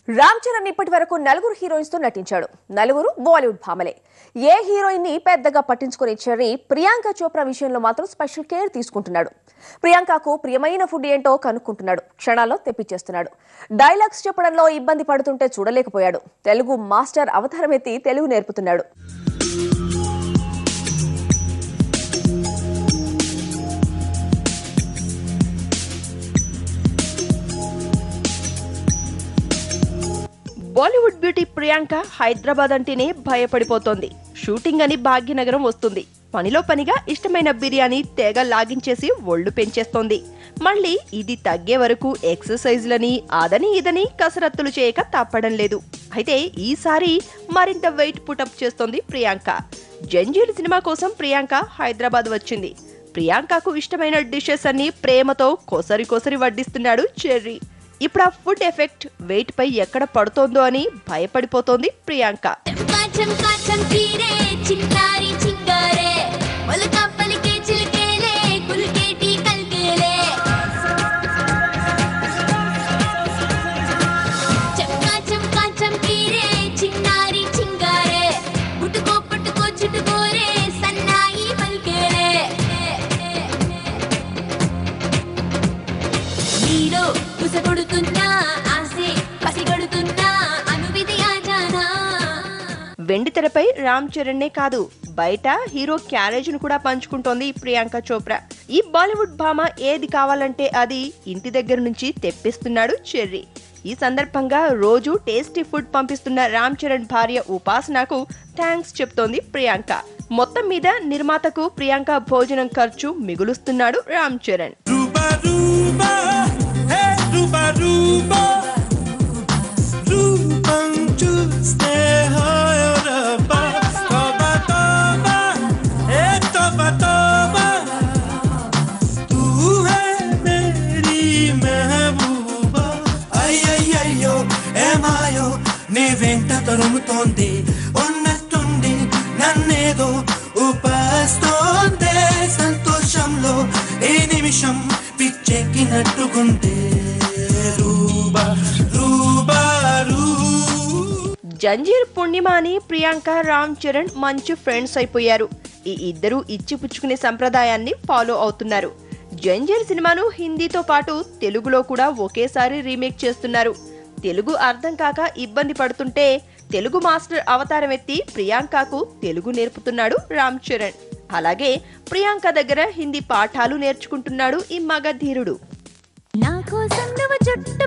రామ్ చరణ్ ఇప్పటి వరకు నలుగురు హీరోయిన్స్ తో నటించాడు. నలుగురు బాలీవుడ్ భామలే. ఏ హీరోయిన్ ని పెద్దగా పట్టించుకునే చెర్రీ ప్రియాంక చోప్రా విషయంలో మాత్రం స్పెషల్ కేర్ తీసుకుంటున్నాడు. ప్రియాంకకు ప్రియమైన ఫుడ్ ఏంటో కనుక్కుంటున్నాడు. క్షణాల్లో తెప్పించేస్తున్నాడు. డైలాగ్స్ చెప్పడంలో ఇబ్బంది పడుతుంటే చూడలేకపోయాడు. తెలుగు మాస్టర్ అవతారం ఎత్తి తెలుగు నేర్పుతున్నాడు. బాలీవుడ్ బ్యూటీ ప్రియాంక హైదరాబాద్ అంటేనే భయపడిపోతోంది. షూటింగ్ అని భాగ్యనగరం వస్తుంది. పనిలో పనిగా ఇష్టమైన బిర్యానీ తెగ లాగించేసి ఒళ్ళు పెంచేస్తోంది. మళ్ళీ ఇది తగ్గే వరకు ఎక్సర్సైజ్లని అదని ఇదని కసరత్తులు చేయక తప్పడం లేదు. అయితే ఈసారి మరింత వెయిట్ పుటప్ చేస్తోంది ప్రియాంక. జంజీర్ సినిమా కోసం ప్రియాంక హైదరాబాద్ వచ్చింది. ప్రియాంకకు ఇష్టమైన డిషెస్ అన్ని ప్రేమతో కొసరి కొసరి వడ్డిస్తున్నాడు చెర్రీ. ఇప్పుడు ఆ ఫుడ్ ఎఫెక్ట్ వెయిట్ పై ఎక్కడ పడుతోందో అని భయపడిపోతోంది ప్రియాంక. వెండితెరపై రామ్ చరణ్నే కాదు, బయట హీరో క్యారేజ్ ను కూడా పంచుకుంటోంది ప్రియాంక చోప్రా. ఈ బాలీవుడ్ భామ ఏది కావాలంటే అది ఇంటి దగ్గర నుంచి తెప్పిస్తున్నాడు చెర్రీ. ఈ సందర్భంగా రోజు టేస్టీ ఫుడ్ పంపిస్తున్న రామ్ చరణ్ భార్య ఉపాసనకు థ్యాంక్స్ చెప్తోంది ప్రియాంక. మొత్తం మీద నిర్మాతకు ప్రియాంక భోజనం ఖర్చు మిగులుస్తున్నాడు రామ్ చరణ్. వెంట తరుముతోంది ఉన్నట్టుండి నన్నేదో ఉపాస్తోంది. సంతోషంలో ఏ నిమిషం పిచ్చెక్కినట్టుకుంటే జంజీర్ పూర్ణిమ అని ప్రియాంక రామ్ చరణ్ మంచి ఫ్రెండ్స్ అయిపోయారు. ఈ ఇద్దరు ఇచ్చిపుచ్చుకునే సంప్రదాయాన్ని ఫాలో అవుతున్నారు. జంజీర్ సినిమాను హిందీతో పాటు తెలుగులో కూడా ఒకేసారి రీమేక్ చేస్తున్నారు. తెలుగు అర్థం కాక ఇబ్బంది పడుతుంటే తెలుగు మాస్టర్ అవతారం ఎత్తి ప్రియాంకకు తెలుగు నేర్పుతున్నాడు రామ్ చరణ్. అలాగే ప్రియాంక దగ్గర హిందీ పాఠాలు నేర్చుకుంటున్నాడు ఈ మగధీరుడు. నా కోసం నువ్వు జుట్టు